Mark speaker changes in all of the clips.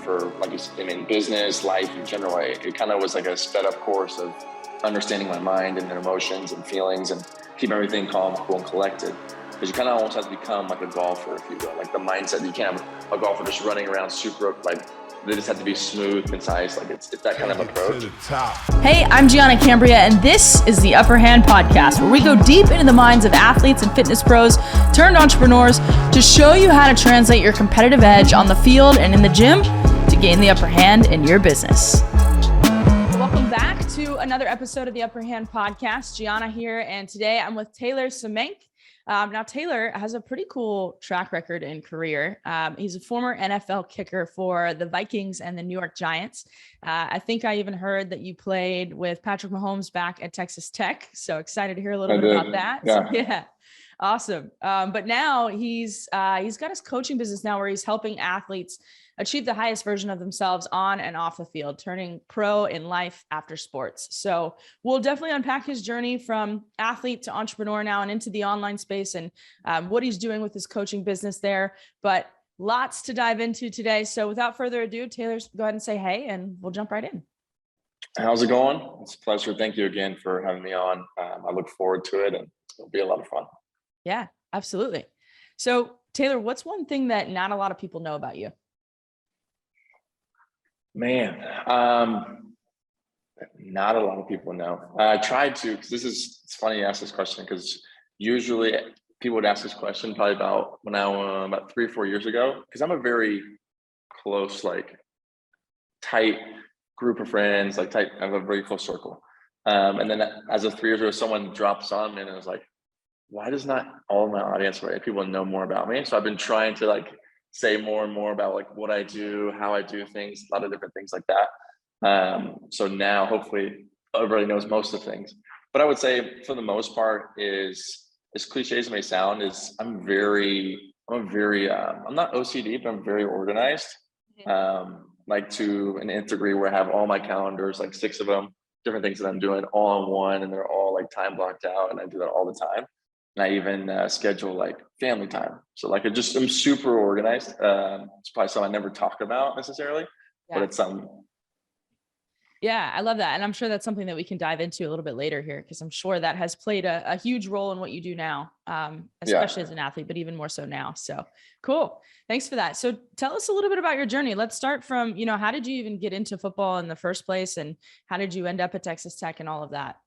Speaker 1: for, like, I mean, business, life in general. It kind of was like a sped up course of understanding my mind and their emotions and feelings and keep everything calm, cool, and collected. Because you kind of almost have to become like a golfer, if you will. Like the mindset, you can't have a golfer just running around super, like, they just have to be smooth, concise. Like it's that kind of approach.
Speaker 2: Hey, I'm Gianna Cambria, and this is the Upper Hand Podcast, where we go deep into the minds of athletes and fitness pros turned entrepreneurs to show you how to translate your competitive edge on the field and in the gym to gain the upper hand in your business. Welcome back to another episode of the Upper Hand Podcast. Gianna here, and today I'm with Taylor Symmank. Now, Taylor has a pretty cool track record in career. He's a former NFL kicker for the Vikings and the New York Giants. I think I even heard that you played with Patrick Mahomes back at Texas Tech. So excited to hear a little bit about that. Yeah. Awesome. But now he's got his coaching business now where he's helping athletes achieve the highest version of themselves on and off the field, turning pro in life after sports. So we'll definitely unpack his journey from athlete to entrepreneur now and into the online space and what he's doing with his coaching business there. But lots to dive into today. So without further ado, Taylor, go ahead and say hey, and we'll jump right in.
Speaker 1: How's it going? It's a pleasure. Thank you again for having me on. I look forward to it, and it'll be a lot of fun.
Speaker 2: Yeah, absolutely. So Taylor, what's one thing that not a lot of people know about you?
Speaker 1: Man, not a lot of people know. I tried to, because it's funny you ask this question, because usually people would ask this question probably about when I was about 3 or 4 years ago, because I'm a very close, like tight group of friends, I have a very close circle. And then as of 3 years ago, someone drops on me and I was like, why does not all of my audience, right, people know more about me? So I've been trying to like say more and more about like what I do, how I do things, a lot of different things like that. So now hopefully everybody knows most of the things. But I would say for the most part is, as cliche as it may sound, is I'm not OCD, but I'm very organized. Like to an nth degree where I have all my calendars, like 6 of them, different things that I'm doing all in one, and they're all like time blocked out, and I do that all the time. And I even schedule like family time. So like I'm super organized. It's probably something I never talk about necessarily, but it's something.
Speaker 2: Yeah, I love that. And I'm sure that's something that we can dive into a little bit later here, because I'm sure that has played a huge role in what you do now, especially as an athlete, but even more so now. So cool. Thanks for that. So tell us a little bit about your journey. Let's start from, how did you even get into football in the first place? And how did you end up at Texas Tech and all of that?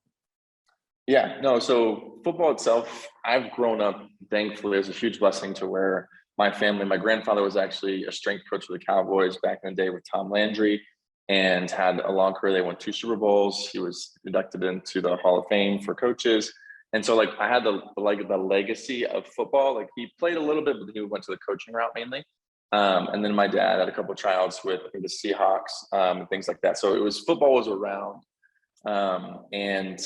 Speaker 1: Yeah, no, so football itself, I've grown up, thankfully, as a huge blessing to where my grandfather was actually a strength coach for the Cowboys back in the day with Tom Landry, and had a long career. They won 2 Super Bowls. He was inducted into the Hall of Fame for coaches. And so like I had the legacy of football. Like he played a little bit, but he went to the coaching route mainly. And then my dad had a couple of tryouts with, I think, the Seahawks and things like that. So football was around. And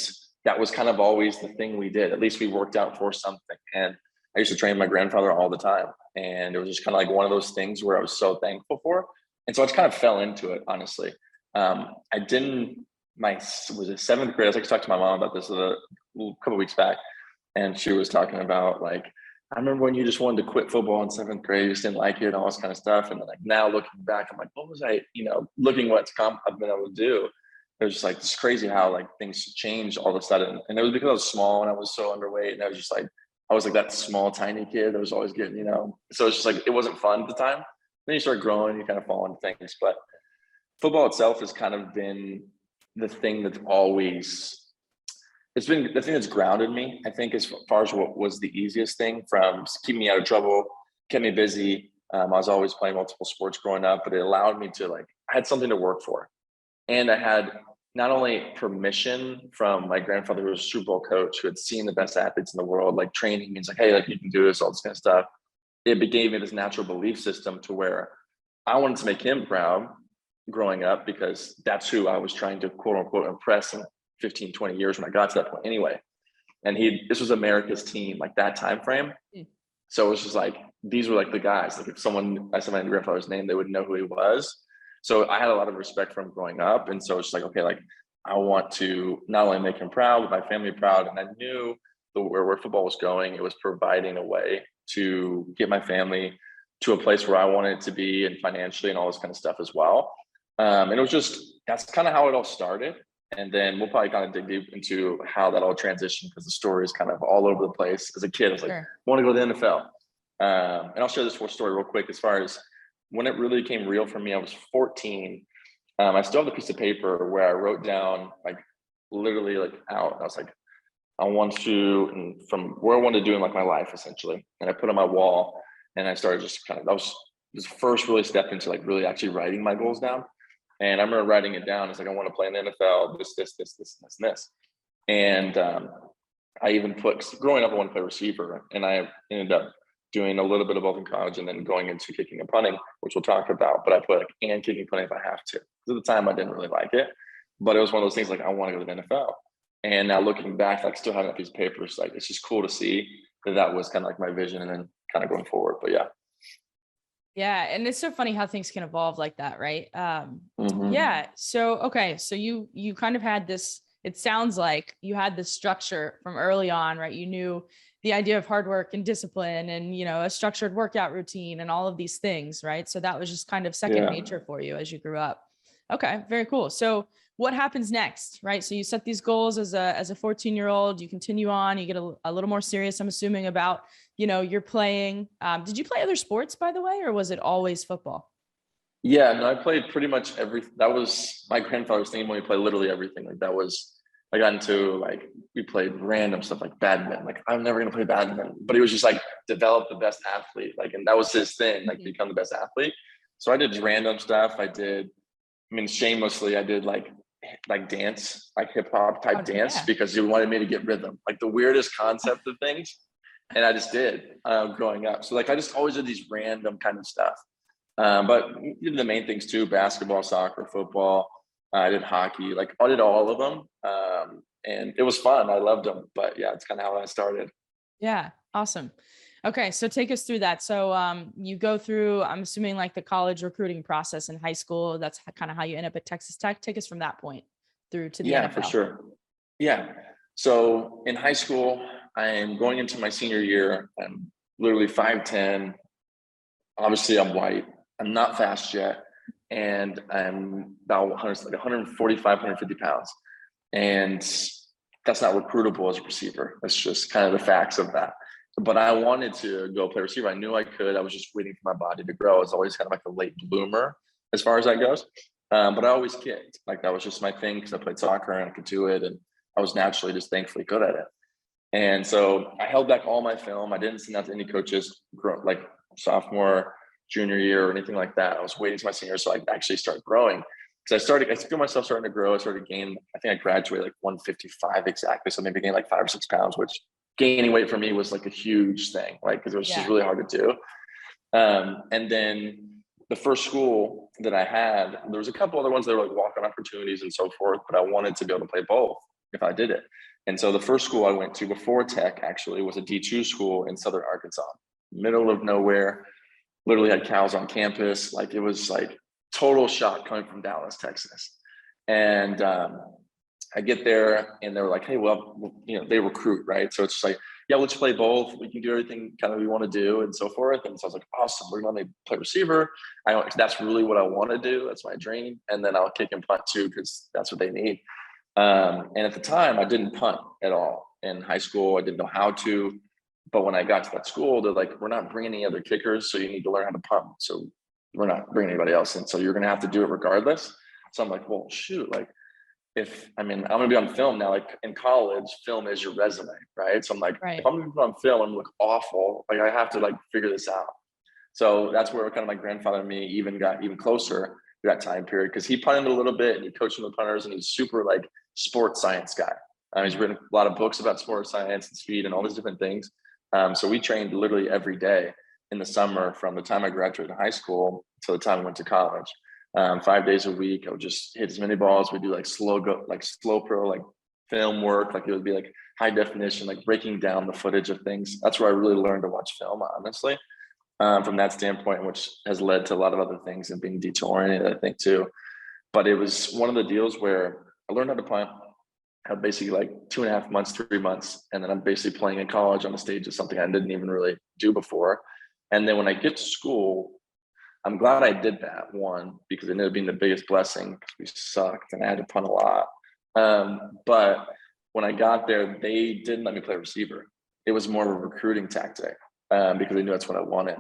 Speaker 1: that was kind of always the thing we did. At least we worked out for something. And I used to train my grandfather all the time. And it was just kind of like one of those things where I was so thankful for. And so I just kind of fell into it, honestly. Was it 7th grade? I was like, talking to my mom about this a couple of weeks back. And she was talking about like, I remember when you just wanted to quit football in 7th grade, you just didn't like it and all this kind of stuff. And then like now looking back, I'm like, what was I, looking what's I've been able to do. It was just like, it's crazy how like things changed all of a sudden. And it was because I was small and I was so underweight. And I was just like, I was like that small, tiny kid that was always getting, so it's just like, it wasn't fun at the time. Then you start growing, you kind of fall into things. But football itself has kind of been the thing that's it's been the thing that's grounded me, I think, as far as what was the easiest thing, from keeping me out of trouble, kept me busy. I was always playing multiple sports growing up, but it allowed me to I had something to work for. And I had not only permission from my grandfather, who was a Super Bowl coach, who had seen the best athletes in the world, like training me. He's like, hey, like you can do this, all this kind of stuff. It gave me this natural belief system to where I wanted to make him proud growing up, because that's who I was trying to quote unquote impress in 15, 20 years when I got to that point anyway. And this was America's team, like that time frame. So it was just like, these were like the guys, like if I said my grandfather's name, they would know who he was. So I had a lot of respect for him growing up. And so it's like, okay, like I want to not only make him proud, but my family proud. And I knew where football was going. It was providing a way to get my family to a place where I wanted it to be, and financially and all this kind of stuff as well. And it was just, that's kind of how it all started. And then we'll probably kind of dig deep into how that all transitioned, because the story is kind of all over the place. As a kid, I was like, I want to go to the NFL. And I'll share this whole story real quick. As far as when it really became real for me, I was 14. I still have a piece of paper where I wrote down, like, literally, like, out. I was like, I want to, and from where I wanted to do in like my life, essentially. And I put on my wall, and I started just kind of, that was the first really step into like really actually writing my goals down. And I remember writing it down. It's like, I want to play in the NFL, this. And I even put, growing up, I wanted to play receiver. And I ended up doing a little bit of both in college, and then going into kicking and punting, which we'll talk about. But I put like, and kicking and punting if I have to. Because at the time I didn't really like it. But it was one of those things like, I want to go to the NFL. And now looking back, like still having a piece of paper, it's like, it's just cool to see that was kind of like my vision, and then kind of going forward. But yeah.
Speaker 2: Yeah. And it's so funny how things can evolve like that. Right. Yeah. So, okay. So you kind of had this, it sounds like you had this structure from early on, right? You knew the idea of hard work and discipline and, a structured workout routine and all of these things. Right. So that was just kind of second nature for you as you grew up. Okay. Very cool. So what happens next, right? So you set these goals as a 14-year-old, you continue on, you get a little more serious, I'm assuming, about, you're playing. Did you play other sports, by the way, or was it always football?
Speaker 1: Yeah, no, I played pretty much everything. That was my grandfather's thing when we played literally everything. Like that was, I got into like, we played random stuff like badminton. Like, I'm never going to play badminton, but he was just like, develop the best athlete. Like, and that was his thing, like become the best athlete. So I did random stuff. Shamelessly, I did like dance, like hip hop type dance, because he wanted me to get rhythm, like the weirdest concept of things. And I just did growing up. So like, I just always did these random kind of stuff. But the main things too: basketball, soccer, football. I did hockey, like I did all of them. And it was fun. I loved them. But yeah, it's kind of how I started.
Speaker 2: Yeah. Awesome. Okay. So take us through that. So you go through, I'm assuming, like the college recruiting process in high school. That's kind of how you end up at Texas Tech. Take us from that point through to the NFL.
Speaker 1: For sure. Yeah. So in high school, I am going into my senior year. I'm literally 5'10". Obviously, I'm white. I'm not fast yet. And I'm about 145, 150 pounds. And that's not recruitable as a receiver. That's just kind of the facts of that. But I wanted to go play receiver. I knew I could. I was just waiting for my body to grow. I was always kind of like a late bloomer as far as that goes. But I always kicked. Like that was just my thing, because I played soccer and I could do it. And I was naturally just thankfully good at it. And so I held back all my film. I didn't send out to any coaches, like sophomore, junior year, or anything like that. I was waiting to my senior so I actually start growing. Because I feel myself starting to grow. I started to gain, I think I graduated like 155 exactly. So maybe gained like 5 or 6 pounds, which gaining weight for me was like a huge thing, like, because it was just really hard to do. And then the first school that I had, there was a couple other ones that were like walk-on opportunities and so forth, but I wanted to be able to play both if I did it. And so the first school I went to before Tech actually was a D2 school in Southern Arkansas, middle of nowhere, literally had cows on campus. Like it was like total shock coming from Dallas, Texas. And I get there and they're like, hey, well, they recruit, right? So it's just like, yeah, let's play both. We can do everything kind of we want to do and so forth. And so I was like, awesome, we're going to play receiver. That's really what I want to do. That's my dream. And then I'll kick and punt too, because that's what they need. And at the time I didn't punt at all in high school. I didn't know how to, but when I got to that school, they're like, we're not bringing any other kickers. So you need to learn how to punt. So we're not bringing anybody else in. So you're going to have to do it regardless. So I'm like, well, shoot, like, I'm going to be on film now. Like in college, film is your resume, right? So I'm like, if I'm going to be on film and look awful, like I have to like figure this out. So that's where kind of my grandfather and me got even closer to that time period, because he punted a little bit and he coached the punters, and he's super like sports science guy. He's written a lot of books about sports science and speed and all these different things. So we trained literally every day in the summer from the time I graduated high school to the time I went to college. 5 days a week, I would just hit as many balls. We do like slow pro, like film work. Like it would be like high definition, like breaking down the footage of things. That's where I really learned to watch film, honestly, from that standpoint, which has led to a lot of other things and being detail oriented, I think too. But it was one of the deals where I learned how to punt. I had basically like 2.5 months, 3 months. And then I'm basically playing in college on the stage of something I didn't even really do before. And then when I get to school, I'm glad I did that, one, because it ended up being the biggest blessing because we sucked and I had to punt a lot. But when I got there, they didn't let me play receiver. It was more of a recruiting tactic because they knew that's what I wanted.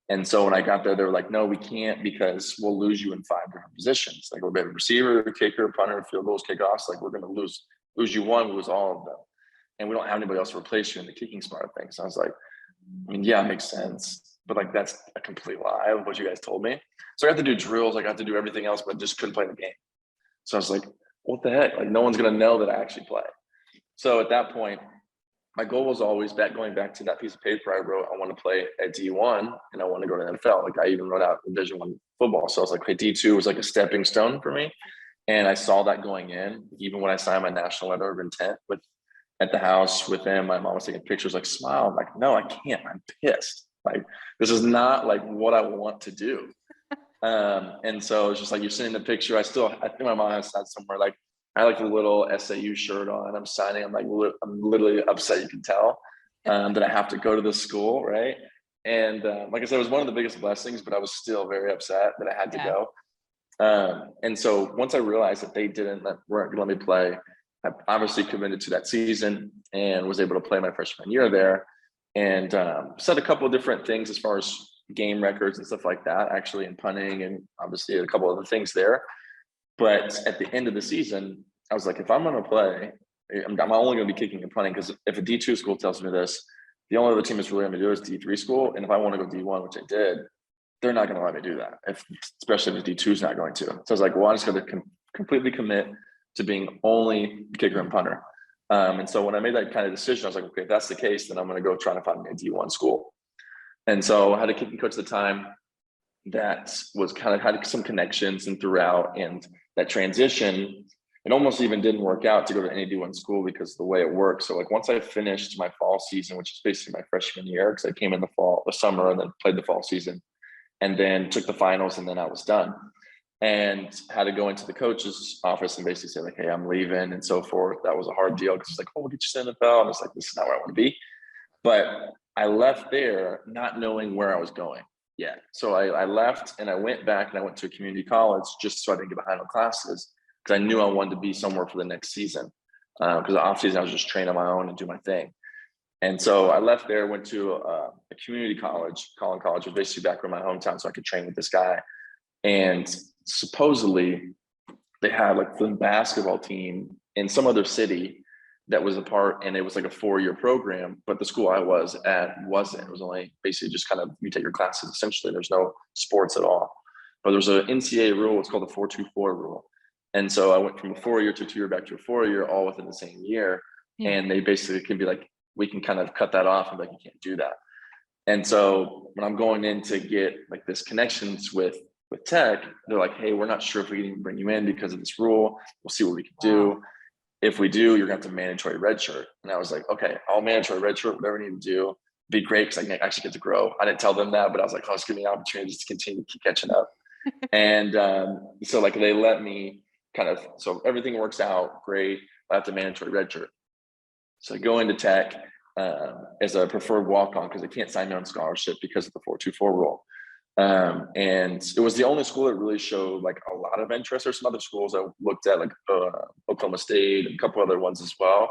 Speaker 1: And so when I got there, they were like, no, we can't because we'll lose you in 5 different positions. Like, we'll be a receiver, kicker, punter, field goals, kickoffs. Like, we're going to lose you one, lose all of them. And we don't have anybody else to replace you in the kicking spot of things. So I was like, I mean, yeah, it makes sense. But like, that's a complete lie of what you guys told me. So I got to do drills. I got to do everything else, but just couldn't play the game. So I was like, what the heck? Like, no one's going to know that I actually play. So at that point, my goal was always going back to that piece of paper I wrote, I want to play at D1 and I want to go to the NFL. Like, I even wrote out Division I football. So I was like, hey, D2 was like a stepping stone for me. And I saw that going in, even when I signed my national letter of intent at the house with them. My mom was taking pictures, like, smile. I'm like, no, I can't. I'm pissed. Like, this is not like what I want to do. And so it's just like, you're sending the picture. I think my mom has that somewhere. Like, I had like a little SAU shirt on. I'm signing. I'm literally upset. You can tell that I have to go to this school, right? And like I said, it was one of the biggest blessings, but I was still very upset that I had to go. And so once I realized that they weren't going to let me play, I obviously committed to that season and was able to play my freshman year there, and set a couple of different things as far as game records and stuff like that, actually, in punting, and obviously a couple other things there. But at the end of the season, I was like, if I'm going to play, I'm only going to be kicking and punting, because if a D2 school tells me this, the only other team that's really going to do is D3 school. And if I want to go D1, which I did, they're not going to let me do that, especially if D2 is not going to. So I was like, well, I'm just going to completely commit to being only kicker and punter. And so when I made that kind of decision, I was like, okay, if that's the case, then I'm going to go try to find me a D1 school. And so I had a kicking coach at the time that was kind of had some connections and throughout, and that transition, it almost even didn't work out to go to any D1 school because of the way it worked. So like, once I finished my fall season, which is basically my freshman year, because I came in the summer and then played the fall season, and then took the finals, and then I was done, and had to go into the coach's office and basically say like, hey, I'm leaving and so forth. That was a hard deal because it's like, oh, we'll get you to the NFL. And it's like, this is not where I want to be. But I left there not knowing where I was going yet. So I left and I went back and I went to a community college just so I didn't get behind on classes, because I knew I wanted to be somewhere for the next season. Because the off season I was just train on my own and do my thing. And so I left there, went to a community college, Collin College, was basically back in my hometown, so I could train with this guy. And supposedly they had like the basketball team in some other city that was a part, and it was like a 4-year program, but the school I was at wasn't. It was only basically just kind of, you take your classes essentially. There's no sports at all. But there's an NCAA rule, it's called the 4-2-4 rule. And so I went from a 4-year to a 2-year back to a 4-year, all within the same year. Yeah. And they basically can be like, we can kind of cut that off and be like, you can't do that. And so when I'm going in to get like this connections with Tech, they're like, hey, we're not sure if we can even bring you in because of this rule. We'll see what we can do. If we do, you're going to have to mandatory redshirt. And I was like, okay, I'll mandatory redshirt, whatever I need to do. Be great because I can actually get to grow. I didn't tell them that, but I was like, oh, it's giving me an opportunity just to continue to keep catching up. And so like they let me so everything works out great. I have to mandatory redshirt. So I go into Tech as a preferred walk-on because they can't sign me on scholarship because of the 4-2-4 rule. And it was the only school that really showed like a lot of interest. There's some other schools I looked at, like Oklahoma State and a couple other ones as well.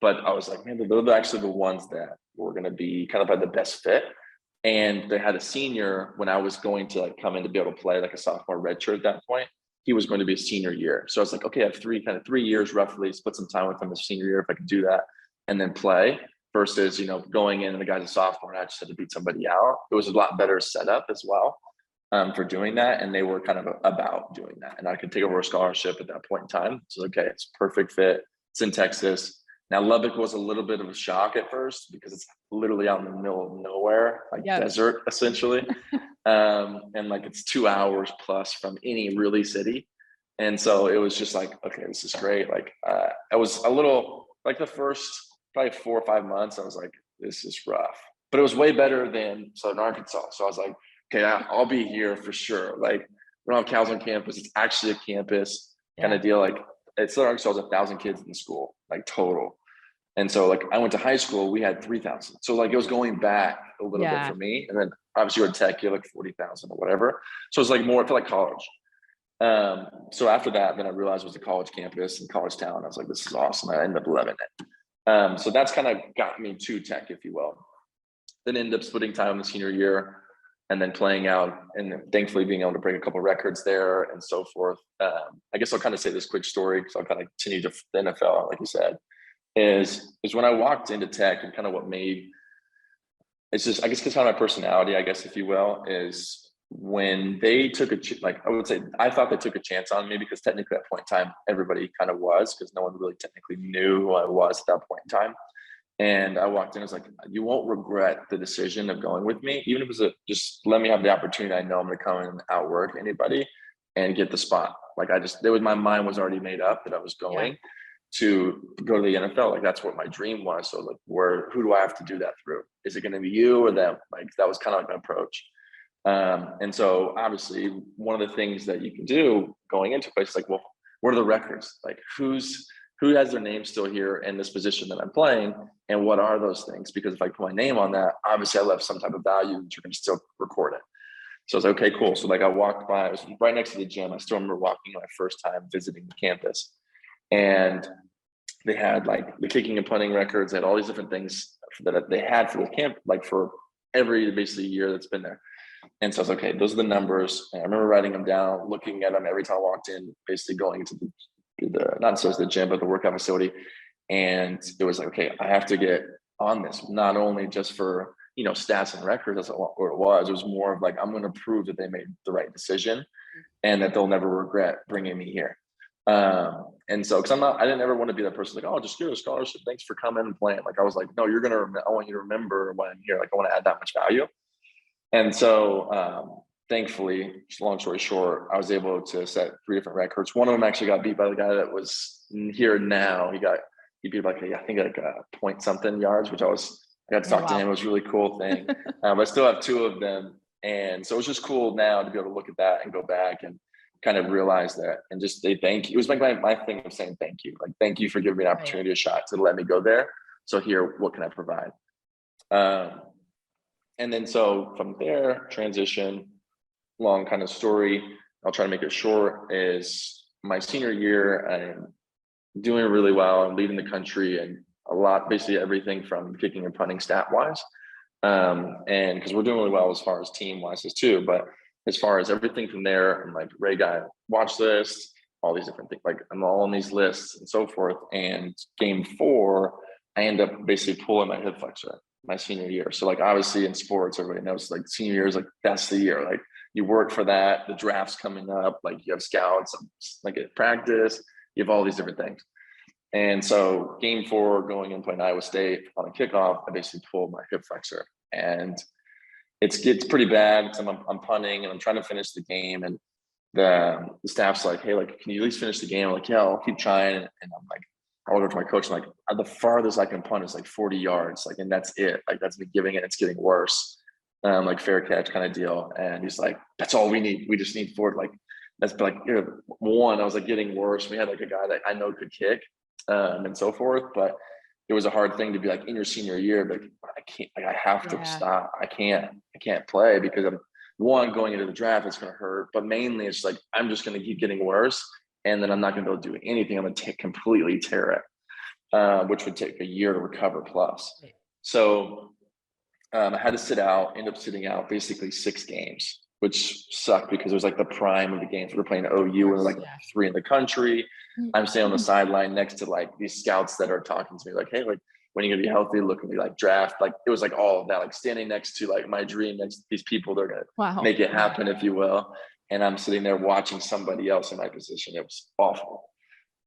Speaker 1: But I was like, man, those are actually the ones that were going to be kind of like the best fit. And they had a senior when I was going to like come in to be able to play like a sophomore redshirt at that point. He was going to be a senior year. So I was like, okay, I have 3 years roughly, split some time with him as senior year if I could do that and then play. Versus, going in and the guy's a sophomore and I just had to beat somebody out. It was a lot better setup as well for doing that. And they were kind of about doing that. And I could take over a scholarship at that point in time. So, okay, it's a perfect fit. It's in Texas. Now, Lubbock was a little bit of a shock at first because it's literally out in the middle of nowhere, like desert, essentially. And like it's 2 hours plus from any really city. And so it was just like, okay, this is great. Like I was a little, like the first probably 4 or 5 months, I was like, this is rough. But it was way better than Southern Arkansas. So I was like, okay, I'll be here for sure. Like, we don't have cows on campus. It's actually a campus kind of deal. Like, at Southern Arkansas, was 1,000 kids in the school, like total. And so, like, I went to high school, we had 3,000. So, like, it was going back a little bit for me. And then obviously you're at Tech, you're like 40,000 or whatever. So it's like more, I feel like college. So after that, then I realized it was a college campus in college town. I was like, this is awesome. I ended up loving it. So that's kind of got me to Tech, if you will. Then ended up splitting time in the senior year and then playing out and thankfully being able to break a couple of records there and so forth. I guess I'll kind of say this quick story because I'll kind of continue to the NFL, like you said, is when I walked into Tech and kind of what made, it's just, I guess because of my personality, I guess, if you will, is when they took like, I would say, I thought they took a chance on me because technically at that point in time, everybody kind of was, because no one really technically knew who I was at that point in time. And I walked in, I was like, you won't regret the decision of going with me, even if it's just let me have the opportunity. I know I'm going to come in and outwork anybody and get the spot. Like my mind was already made up that I was going to go to the NFL. Like that's what my dream was. So like, who do I have to do that through? Is it going to be you or them? Like that was kind of like my approach. And so obviously one of the things that you can do going into places like, well, what are the records? Like who has their name still here in this position that I'm playing? And what are those things? Because if I put my name on that, obviously I left some type of value that you're going to still record it. So I was like, okay, cool. So like I walked by, I was right next to the gym. I still remember walking my first time visiting the campus, and they had like the kicking and punting records. They had all these different things that they had for the camp, like for every basically year that's been there. And so I was like, okay, those are the numbers. And I remember writing them down, looking at them every time I walked in, basically going into the not necessarily the gym, but the workout facility. And it was like, okay, I have to get on this, not only just for, stats and records. That's what it was. It was more of like, I'm going to prove that they made the right decision and that they'll never regret bringing me here. And so, cause I didn't ever want to be that person like, oh, just give a scholarship. Thanks for coming and playing. Like, I was like, no, I want you to remember when I'm here. Like, I want to add that much value. And so, thankfully, long story short, I was able to set 3 different records. One of them actually got beat by the guy that was here now. He beat like, I think like a point something yards, which I got to talk to him. It was a really cool thing. I still have 2 of them. And so it's just cool now to be able to look at that and go back and kind of realize that and just say thank you. It was like my thing of saying thank you. Like, thank you for giving me an opportunity, a shot to let me go there. So here, what can I provide? And then so from there, transition, long kind of story. I'll try to make it short. Is my senior year, I'm doing really well. I'm leading the country and a lot, basically everything from kicking and punting stat wise. And because we're doing really well as far as team wise too, but as far as everything from there, I'm like Ray Guy watch list, all these different things. Like I'm all on these lists and so forth. And game 4, I end up basically pulling my hip flexor my senior year. So like obviously in sports, everybody knows like senior year is like that's the year. Like you work for that. The draft's coming up. Like you have scouts, like at practice. You have all these different things. And so game 4, going in playing Iowa State on a kickoff, I basically pulled my hip flexor, and it gets pretty bad because I'm punting and I'm trying to finish the game, and the staff's like, hey, like, can you at least finish the game? I'm like, yeah, I'll keep trying. And I'm like, I'll go to my coach. I'm like, the farthest I can punt is like 40 yards. Like, and that's it. Like, that's me giving it. It's getting worse. Like fair catch kind of deal. And he's like, that's all we need. We just need forward. Like, that's like, one, I was like getting worse. We had like a guy that I know could kick and so forth. But it was a hard thing to be like in your senior year, but I can't, like, I have to stop. I can't play because I'm going into the draft, it's going to hurt, but mainly it's like, I'm just going to keep getting worse. And then I'm not going to be able to do anything. I'm going to completely tear it, which would take a year to recover plus. So I had to end up sitting out basically 6 games, which sucked because it was like the prime of the games. We were playing OU and like 3 in the country. I'm staying on the sideline next to like these scouts that are talking to me like, hey, like, when are you gonna be healthy? Look at me, like draft. Like it was like all of that, like standing next to like my dream next to these people, they're gonna make it happen, if you will. And I'm sitting there watching somebody else in my position. It was awful.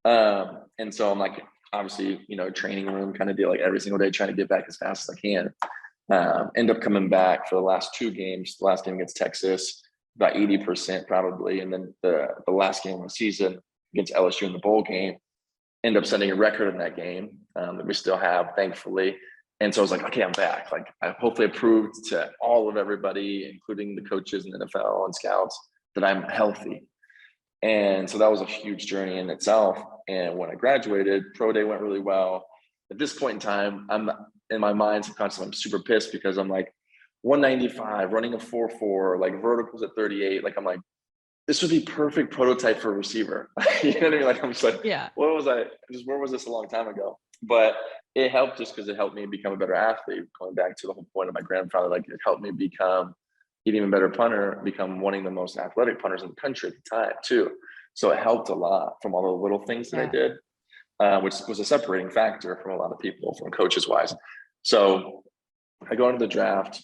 Speaker 1: And so I'm like, obviously, training room kind of deal, like every single day, trying to get back as fast as I can. End up coming back for the last 2 games. The last game against Texas, about 80% probably. And then the last game of the season against LSU in the bowl game, end up setting a record in that game that we still have, thankfully. And so I was like, okay, I'm back. Like I hopefully proved to all of everybody, including the coaches and NFL and scouts, that I'm healthy. And so that was a huge journey in itself. And when I graduated, pro day went really well. At this point in time, I'm in my mind subconsciously, I'm super pissed because I'm like, 195, running a 4.4, like verticals at 38. Like I'm like, this would be perfect prototype for a receiver. You know what I mean? Like I'm just like,
Speaker 2: Yeah.
Speaker 1: where was this a long time ago? But it helped just because it helped me become a better athlete. Going back to the whole point of my grandfather, like it helped me become an even better punter, become one of the most athletic punters in the country at the time too. So it helped a lot from all the little things that I did, which was a separating factor from a lot of people, from coaches wise. So I go into the draft,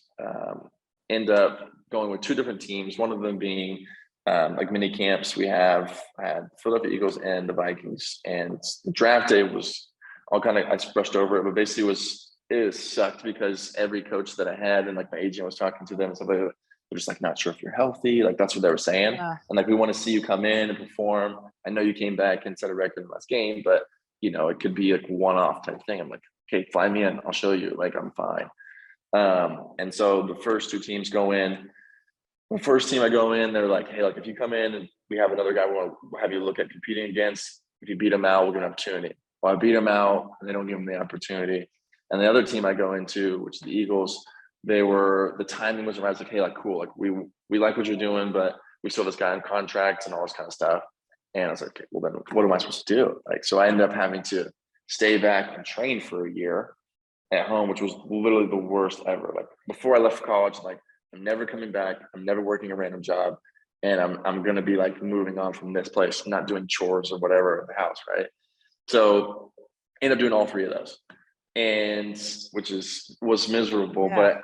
Speaker 1: end up going with two different teams, one of them being like mini camps. I had Philadelphia Eagles and the Vikings, and the draft day was all kind of, I just brushed over it, but basically it sucked because every coach that I had and like my agent was talking to them and stuff like that, they're just like, not sure if you're healthy. Like that's what they were saying.
Speaker 2: Yeah.
Speaker 1: And like, we want to see you come in and perform. I know you came back and set a record in the last game, but you know, it could be like one-off type thing. I'm like, okay, fly me in. I'll show you. Like, I'm fine. And so the first two teams go in. The first team I go in, they're like, hey, like if you come in and we have another guy we want to have you look at competing against, if you beat him out, we'll give an opportunity. Well, I beat him out and they don't give him the opportunity. And the other team I go into, which is the Eagles, the timing was right. I was like, hey, like cool, like we like what you're doing, but we still have this guy on contract and all this kind of stuff. And I was like, okay, well then what am I supposed to do? Like, so I ended up having to stay back and train for a year at home, which was literally the worst ever. Like before I left college, like I'm never coming back. I'm never working a random job. And I'm going to be like moving on from this place, not doing chores or whatever in the house. Right. So I ended up doing all three of those, and was miserable, but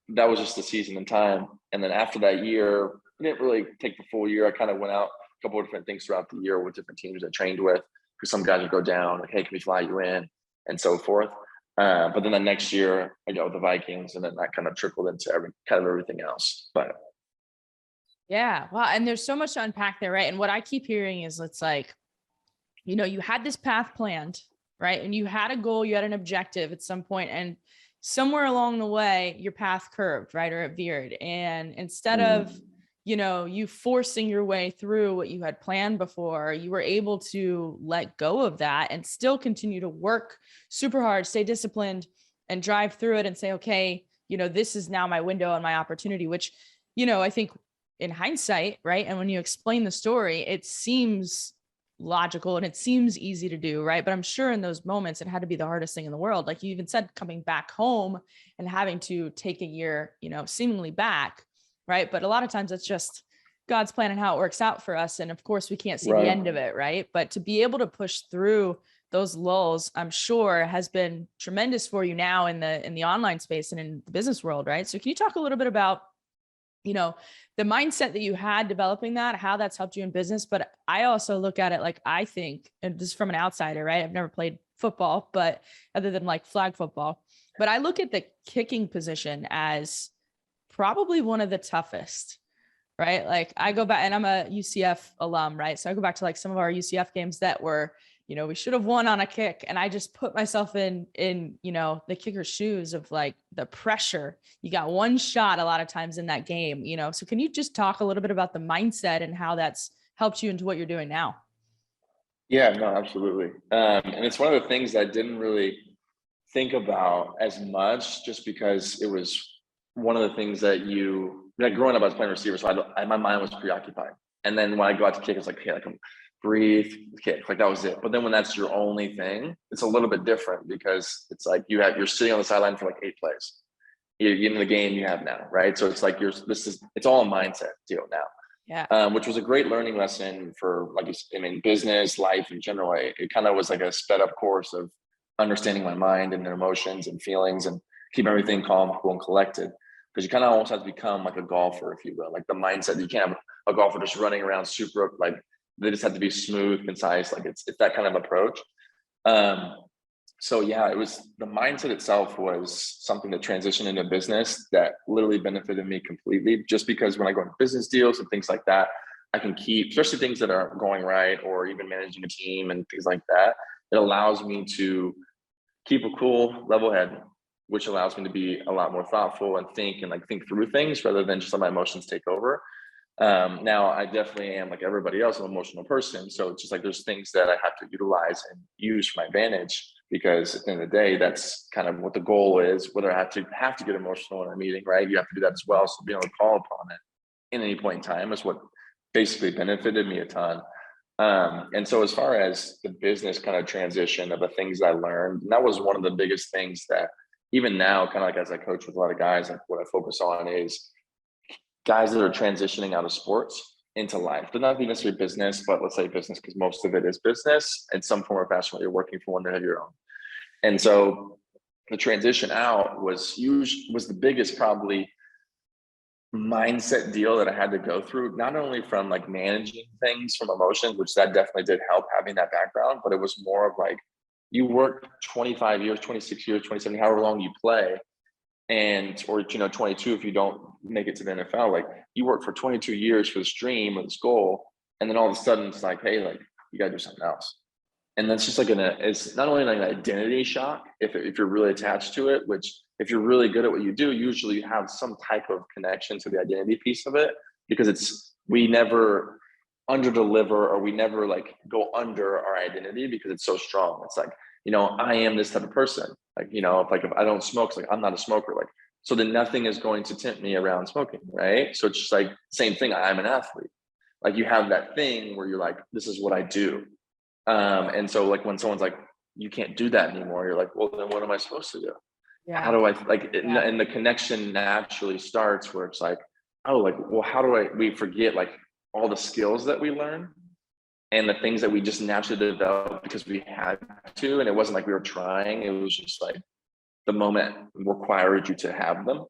Speaker 1: that was just the season and time. And then after that year, I didn't really take the full year. I kind of went out a couple of different things throughout the year with different teams I trained with, because some guys would go down, like, hey, can we fly you in? And so forth. But then the next year I go with the Vikings, and then that kind of trickled into everything else. But
Speaker 2: Yeah. Well, and there's so much to unpack there, right? And what I keep hearing is it's like, you know, you had this path planned, right? And you had a goal, you had an objective at some point, and somewhere along the way, your path curved, right? Or it veered. And instead of, you know, you forcing your way through what you had planned before, you were able to let go of that and still continue to work super hard, stay disciplined, and drive through it and say, okay, you know, this is now my window and my opportunity, which, you know, I think in hindsight, right? And when you explain the story, it seems logical and it seems easy to do, right? But I'm sure in those moments, it had to be the hardest thing in the world. Like you even said, coming back home and having to take a year, you know, seemingly back, right? But a lot of times it's just God's plan and how it works out for us. And of course we can't see the end of it, right? But to be able to push through those lulls, I'm sure has been tremendous for you now in the online space and in the business world, right? So can you talk a little bit about, you know, the mindset that you had developing that, how that's helped you in business? But I also look at it like, I think, and this is from an outsider, right? I've never played football, but other than like flag football, but I look at the kicking position as probably one of the toughest, right? Like I go back, and I'm a UCF alum, right? So I go back to like some of our UCF games that were, you know, we should have won on a kick. And I just put myself in, you know, the kicker's shoes of like the pressure. You got one shot a lot of times in that game, you know? So can you just talk a little bit about the mindset and how that's helped you into what you're doing now?
Speaker 1: yeah, no, absolutely. And it's one of the things I didn't really think about as much, just because it was one of the things that like growing up, I was playing receiver, so my mind was preoccupied. And then when I go out to kick, it's like, okay, like breathe, kick, like that was it. But then when that's your only thing, it's a little bit different, because it's like you're sitting on the sideline for like 8 plays. You're in the game you have now, right? So it's like it's all a mindset deal now.
Speaker 2: Yeah.
Speaker 1: Which was a great learning lesson for, like, I mean, business, life in general. It kind of was like a sped up course of understanding my mind and emotions and feelings, and keep everything calm, cool, and collected. Because you kind of almost have to become like a golfer, if you will, like the mindset. You can't have a golfer just running around super, like they just have to be smooth, concise. Like it's that kind of approach. So yeah, it was, the mindset itself was something that transitioned into business that literally benefited me completely, just because when I go into business deals and things like that, I can keep, especially things that aren't going right, or even managing a team and things like that. It allows me to keep a cool, level head, which allows me to be a lot more thoughtful and think through things rather than just let my emotions take over. Now I definitely am, like everybody else, an emotional person. So it's just like, there's things that I have to utilize and use for my advantage, because at the end of the day, that's kind of what the goal is, whether I have to get emotional in a meeting, right? You have to do that as well. So being able to call upon it in any point in time is what basically benefited me a ton. And so as far as the business kind of transition of the things I learned, and that was one of the biggest things that even now, kind of like as I coach with a lot of guys, like what I focus on is guys that are transitioning out of sports into life. They're not necessarily business, but let's say business, because most of it is business in some form or fashion. You're working for one to have your own. And so the transition out was the biggest probably mindset deal that I had to go through, not only from like managing things from emotions, which that definitely did help having that background, but it was more of like, you work 25 years, 26 years, 27, however long you play, or 22 if you don't make it to the NFL, like you work for 22 years for this dream or this goal, and then all of a sudden it's like, hey, like you gotta do something else. And that's just like it's not only like an identity shock if you're really attached to it, which if you're really good at what you do, usually you have some type of connection to the identity piece of it, because we never under deliver, or we never like go under our identity because it's so strong. It's like, I am this type of person. Like, if I don't smoke, it's like, I'm not a smoker. Like, so then nothing is going to tempt me around smoking. Right. So it's just like, same thing. I'm an athlete. Like you have that thing where you're like, this is what I do. And so like when someone's like, you can't do that anymore, you're like, well, then what am I supposed to do? Yeah. How do I and the connection naturally starts where it's like, oh, like, well, how do we forget like all the skills that we learn and the things that we just naturally developed because we had to, and it wasn't like we were trying, it was just like the moment required you to have them.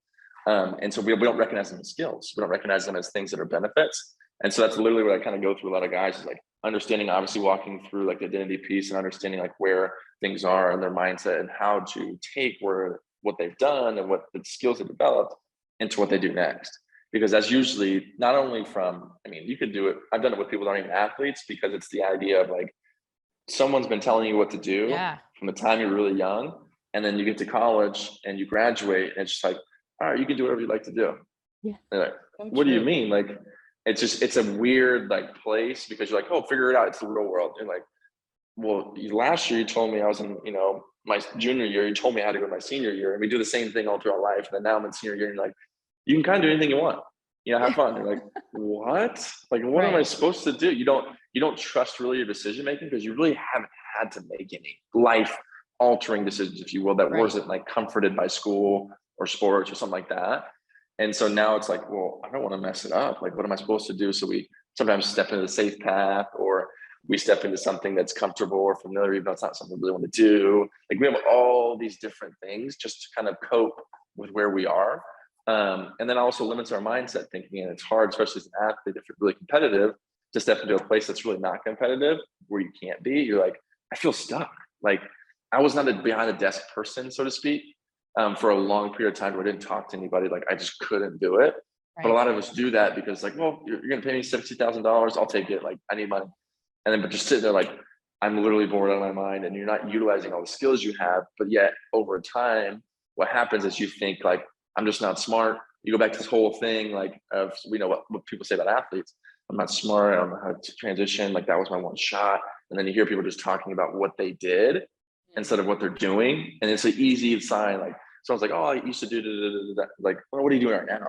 Speaker 1: And so we don't recognize them as skills. We don't recognize them as things that are benefits. And so that's literally what I kind of go through a lot of guys, is like understanding, obviously walking through like the identity piece and understanding like where things are and their mindset and how to take what they've done and what the skills they developed into what they do next. Because that's usually not only you could do it. I've done it with people that aren't even athletes, because it's the idea of like, someone's been telling you what to do from the time you're really young. And then you get to college and you graduate and it's just like, all right, you can do whatever you like to do. Yeah. Like, what do you mean? Like, it's a weird like place, because you're like, oh, figure it out. It's the real world. You're like, well, last year you told me I was in, my junior year, you told me I had to go to my senior year, and we do the same thing all through our life. And then now I'm in senior year, and you're like, you can kind of do anything you want, have fun. You're like, what? Like, what am I supposed to do? You don't trust really your decision making, because you really haven't had to make any life altering decisions, if you will, that wasn't like comforted by school or sports or something like that. And so now it's like, well, I don't want to mess it up. Like, what am I supposed to do? So we sometimes step into the safe path, or we step into something that's comfortable or familiar, even though it's not something we really want to do. Like, we have all these different things just to kind of cope with where we are. And then also limits our mindset thinking. And it's hard, especially as an athlete, if you're really competitive, to step into a place that's really not competitive, where you can't be. You're like, I feel stuck. Like, I was not a behind the desk person, so to speak, for a long period of time, where I didn't talk to anybody. Like, I just couldn't do it. Right. But a lot of us do that because like, well, you're going to pay me $60,000. I'll take it. Like, I need money. And then, but just sitting there like, I'm literally bored out of my mind, and you're not utilizing all the skills you have. But yet over time, what happens is you think like, I'm just not smart. You go back to this whole thing like of, what people say about athletes. I'm not smart. I don't know how to transition. Like, that was my one shot. And then you hear people just talking about what they did instead of what they're doing. And it's an easy sign. Like, someone's like, oh, I used to do that. Like, well, what are you doing right now?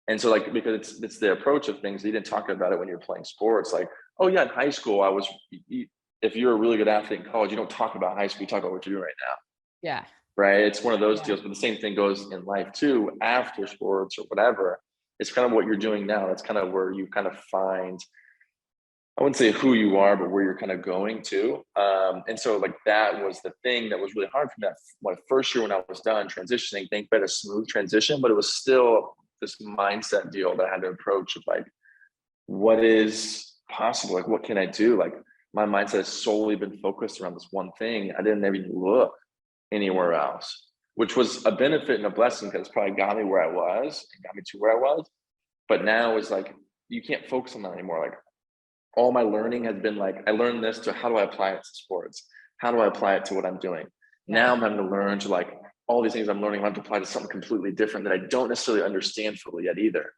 Speaker 1: And so like, because it's the approach of things. You didn't talk about it when you're playing sports. Like, oh yeah, in high school, if you're a really good athlete in college, you don't talk about high school, you talk about what you're doing right now. Yeah. Right. It's one of those deals, but the same thing goes in life too, after sports or whatever. It's kind of what you're doing now. That's kind of where you kind of find, I wouldn't say who you are, but where you're kind of going to. And so like, that was the thing that was really hard for me. My first year when I was done transitioning, think about a smooth transition, but it was still this mindset deal that I had to approach of like, what is possible? Like, what can I do? Like, my mindset has solely been focused around this one thing. I didn't even look anywhere else, which was a benefit and a blessing, because it's probably got me where I was and got me to where I was. But now it's like, you can't focus on that anymore. Like, all my learning has been like, I learned this to how do I apply it to sports? How do I apply it to what I'm doing? Now I'm having to learn to like, all these things I'm learning, I have to apply to something completely different that I don't necessarily understand fully yet either.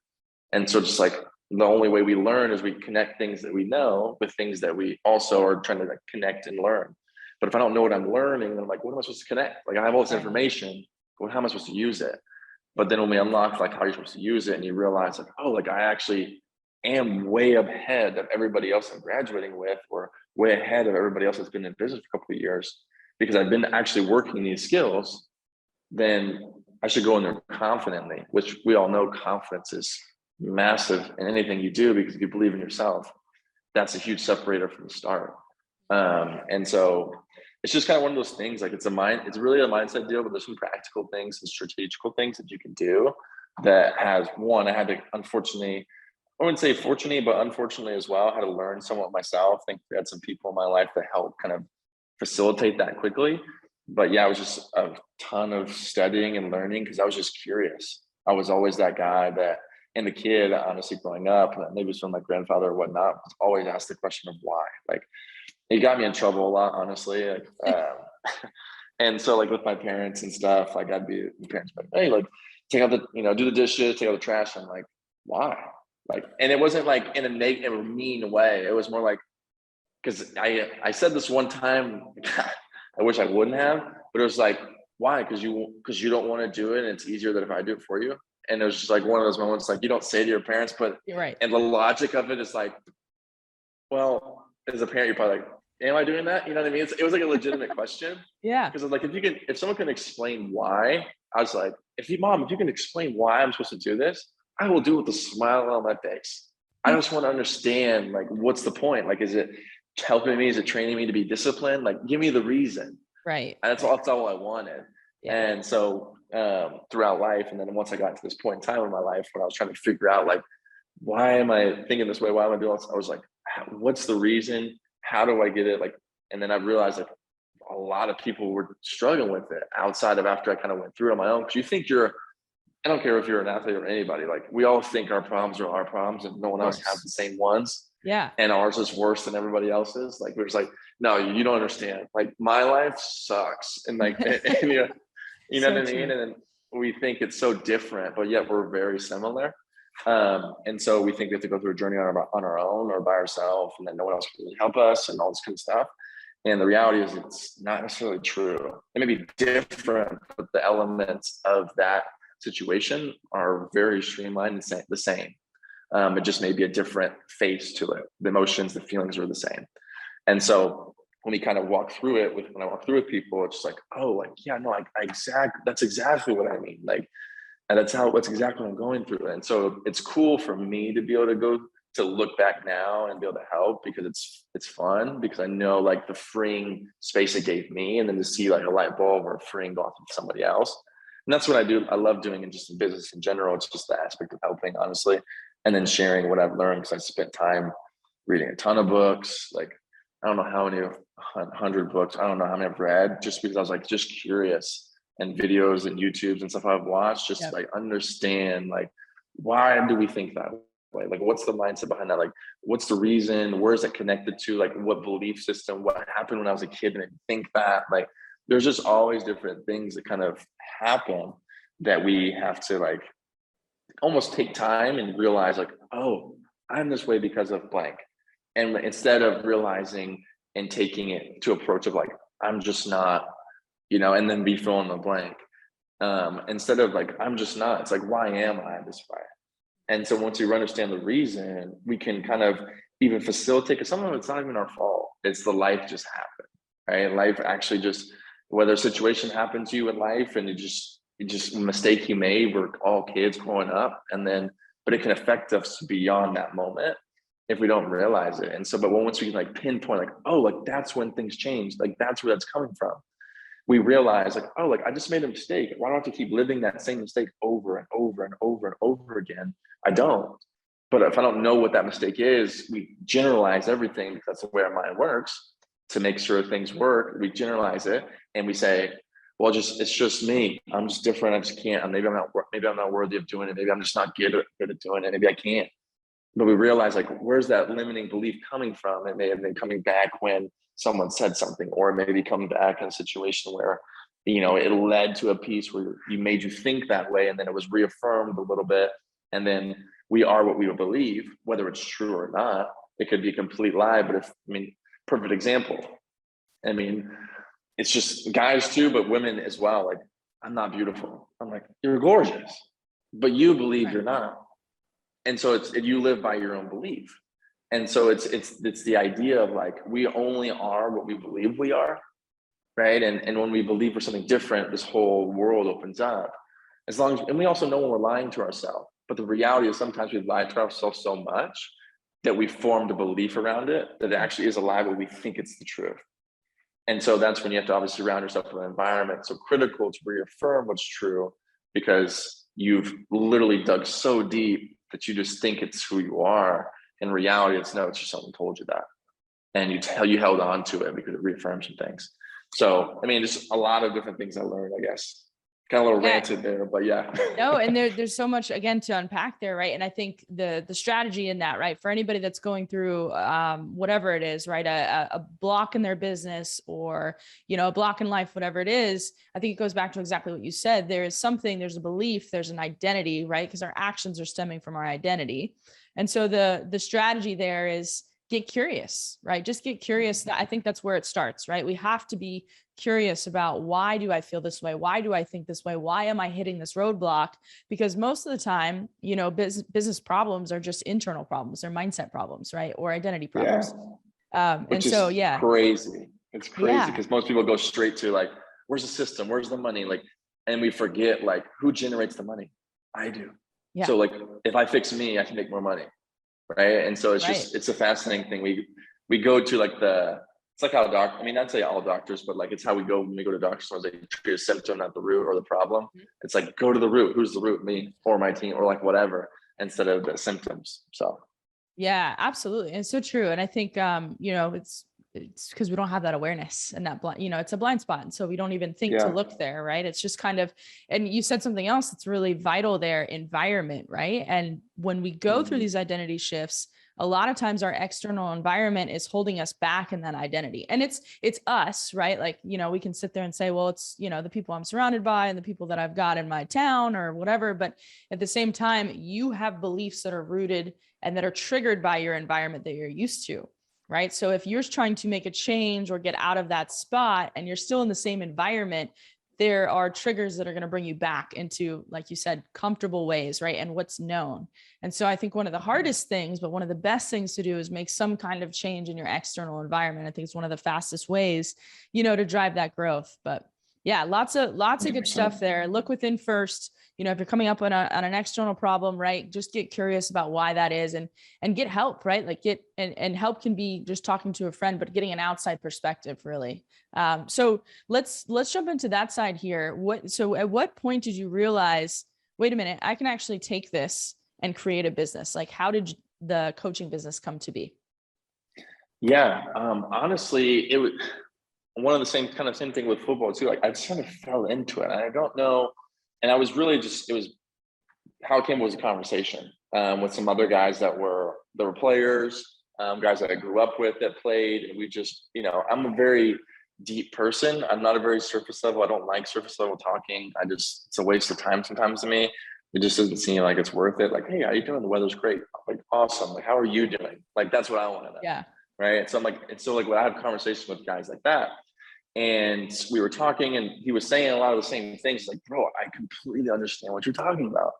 Speaker 1: And so just like, the only way we learn is we connect things that we know with things that we also are trying to like connect and learn. But if I don't know what I'm learning, then I'm like, what am I supposed to connect? Like I have all this information, but how am I supposed to use it? But then when we unlock like how you're supposed to use it, and you realize like, oh, like I actually am way ahead of everybody else I'm graduating with, or way ahead of everybody else that's been in business for a couple of years, because I've been actually working these skills, then I should go in there confidently, which we all know confidence is massive in anything you do, because if you believe in yourself, that's a huge separator from the start. And so it's just kind of one of those things, like it's really a mindset deal, but there's some practical things and strategical things that you can do that has one, I had to, unfortunately, I wouldn't say fortunately, but unfortunately as well, I had to learn somewhat myself. I think we had some people in my life that helped kind of facilitate that quickly. But yeah, it was just a ton of studying and learning, because I was just curious. I was always that guy that, and the kid, honestly, growing up, maybe it's from my grandfather or whatnot, was always asked the question of why. Like, it got me in trouble a lot, honestly. Like, and so, like with my parents and stuff, like I'd be, my parents would be like, hey, like take out the, do the dishes, take out the trash. I'm like, why? Like, and it wasn't like in a negative or mean way. It was more like, because I said this one time, I wish I wouldn't have, but it was like, why? Because you don't want to do it, and it's easier than if I do it for you. And it was just like one of those moments, like you don't say to your parents, but
Speaker 2: you're right.
Speaker 1: And the logic of it is like, well, as a parent, you're probably like, am I doing that? You know what I mean? It was like a legitimate question.
Speaker 2: Yeah.
Speaker 1: Because like, if someone can explain why, I was like, if you can explain why I'm supposed to do this, I will do it with a smile on my face. I just want to understand, like, what's the point? Like, is it helping me? Is it training me to be disciplined? Like, give me the reason.
Speaker 2: Right.
Speaker 1: And that's all I wanted. Yeah. And so throughout life, and then once I got to this point in time in my life when I was trying to figure out, like, why am I thinking this way? Why am I doing this? I was like, what's the reason? How do I get it? Like, and then I realized like a lot of people were struggling with it outside of after I kind of went through it on my own. Because you think I don't care if you're an athlete or anybody, like we all think our problems are our problems and no one else has the same ones.
Speaker 2: Yeah.
Speaker 1: And ours is worse than everybody else's. Like, we're just like, no, you don't understand. Like, my life sucks. And like, and, you know
Speaker 2: So
Speaker 1: what I mean?
Speaker 2: true.
Speaker 1: And then we think it's so different, but yet we're very similar. And so we think we have to go through a journey on our own or by ourselves, and then no one else can really help us and all this kind of stuff. And the reality is it's not necessarily true. It may be different, but the elements of that situation are very streamlined and the same. It just may be a different face to it. The emotions, the feelings are the same. And so when we kind of walk through it when I walk through with people, it's just like, oh, like, yeah, no, that's exactly what I mean. Like, and that's exactly what I'm going through. And so it's cool for me to be able to look back now and be able to help, because it's fun, because I know like the freeing space it gave me, and then to see like a light bulb or a freeing go off of somebody else. And that's what I do. I love doing it just in business in general. It's just the aspect of helping, honestly, and then sharing what I've learned, because I spent time reading a ton of books. Like, I don't know how many, 100 books. I don't know how many I've read, just because I was like, just curious, and videos and YouTubes and stuff I've watched, just like understand, like, why do we think that way? Like, what's the mindset behind that? Like, what's the reason? Where is it connected to? Like, what belief system? What happened when I was a kid and I didn't think that? Like, there's just always different things that kind of happen that we have to like almost take time and realize, like, oh, I'm this way because of blank. And instead of realizing and taking it to approach of like, I'm just not, and then be fill in the blank. Instead of like, I'm just not, it's like, why am I this way? And so once you understand the reason, we can kind of even facilitate, because sometimes it's not even our fault. It's the life just happened, right? Life actually just, whether a situation happened to you in life and it just a mistake you made, we're all kids growing up, but it can affect us beyond that moment if we don't realize it. And so, but once we like pinpoint, like, oh, like that's when things change, like that's where that's coming from. We realize like, oh, like I just made a mistake. Why do I have to keep living that same mistake over and over and over and over again? I don't. But if I don't know what that mistake is, we generalize everything, because that's the way our mind works. To make sure things work, we generalize it and we say, well, it's just me. I'm just different. I just can't. Maybe I'm not worthy of doing it. Maybe I'm just not good at doing it. Maybe I can't. But we realize, like, where's that limiting belief coming from? It may have been coming back when someone said something, or maybe coming back in a situation where, it led to a piece where you made you think that way, and then it was reaffirmed a little bit. And then we are what we believe, whether it's true or not. It could be a complete lie, but perfect example. it's just guys too, but women as well. Like, I'm not beautiful. I'm like, you're gorgeous, but you believe you're not. And so you live by your own belief. And so it's the idea of like, we only are what we believe we are. Right. And when we believe for something different, this whole world opens up. And we also know when we're lying to ourselves. But the reality is sometimes we lie to ourselves so much that we formed a belief around it that it actually is a lie, but we think it's the truth. And so that's when you have to obviously surround yourself with an environment so critical to reaffirm what's true, because you've literally dug so deep that you just think it's who you are. In reality, it's just someone told you that. And you held on to it because it reaffirms some things. So, I mean, just a lot of different things I learned, I guess. Kind of a little ranted there, but yeah.
Speaker 2: No, and there's so much again to unpack there, right? And I think the strategy in that, right, for anybody that's going through whatever it is, right, a block in their business or a block in life, whatever it is, I think it goes back to exactly what you said. There's a belief, there's an identity, right? Because our actions are stemming from our identity, and so the strategy there is get curious, right? Just get curious. I think that's where it starts, right? We have to be curious about, why do I feel this way? Why do I think this way? Why am I hitting this roadblock? Because most of the time, business problems are just internal problems. They're mindset problems, right? Or identity problems.
Speaker 1: Which is crazy. It's crazy because most people go straight to like, where's the system? Where's the money? Like, and we forget like, who generates the money? I do. Yeah. So like, if I fix me, I can make more money. Right. And so it's a fascinating thing. We go to like it's like how not say all doctors, but like, it's how we go when we go to doctors. They treat a symptom, not the root or the problem. Mm-hmm. It's like, go to the root. Who's the root? Me or my team or like whatever, instead of the symptoms. So.
Speaker 2: Yeah, absolutely. And it's so true. And I think, it's because we don't have that awareness and that it's a blind spot. And so we don't even think to look there. Right. It's just kind of, and you said something else that's really vital there, environment. Right. And when we go through these identity shifts, a lot of times our external environment is holding us back in that identity. And it's us, right? Like, we can sit there and say, well, it's, the people I'm surrounded by and the people that I've got in my town or whatever. But at the same time, you have beliefs that are rooted and that are triggered by your environment that you're used to. Right. So if you're trying to make a change or get out of that spot and you're still in the same environment, there are triggers that are going to bring you back into, like you said, comfortable ways, right? And what's known. And so I think one of the hardest things, but one of the best things to do is make some kind of change in your external environment. I think it's one of the fastest ways, to drive that growth. But yeah, lots of good stuff there. Look within first. If you're coming up on an external problem, right, just get curious about why that is and get help, right? Like and help can be just talking to a friend, but getting an outside perspective really. So let's jump into that side here. So at what point did you realize, wait a minute, I can actually take this and create a business? Like, how did the coaching business come to be?
Speaker 1: Yeah. Honestly, it was one of the same thing with football too. Like I just kind of fell into it. I don't know. And I was really how it came was a conversation with some other guys that were players, guys that I grew up with that played. And we just, I'm a very deep person. I'm not a very surface level. I don't like surface level talking. It's a waste of time sometimes to me. It just doesn't seem like it's worth it. Like, hey, how you doing? The weather's great. I'm like, awesome. Like, how are you doing? Like, that's what I want to know.
Speaker 2: Yeah.
Speaker 1: Right. So when I have conversations with guys like that, and we were talking and he was saying a lot of the same things, like, bro, I completely understand what you're talking about.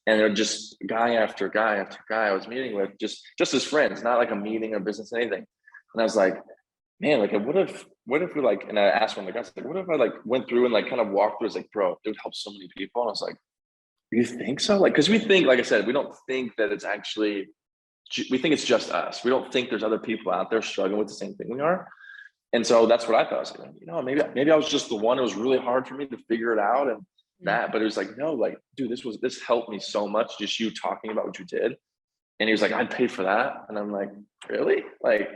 Speaker 1: And they're just guy after guy after guy I was meeting with, just as friends, not like a meeting or business, anything. And I was like, man, like, what if we like, and I asked one of the guys, like, what if I like went through and like kind of walked through, it's like, bro, it would help so many people. And I was like, you think so? Like, cause we think, like I said, we don't think that we think it's just us. We don't think there's other people out there struggling with the same thing we are. And so that's what I thought. I was like, maybe I was just the one. It was really hard for me to figure it out and that, but it was like, no, like, dude, this helped me so much. Just you talking about what you did. And he was like, I'd pay for that. And I'm like, really? Like,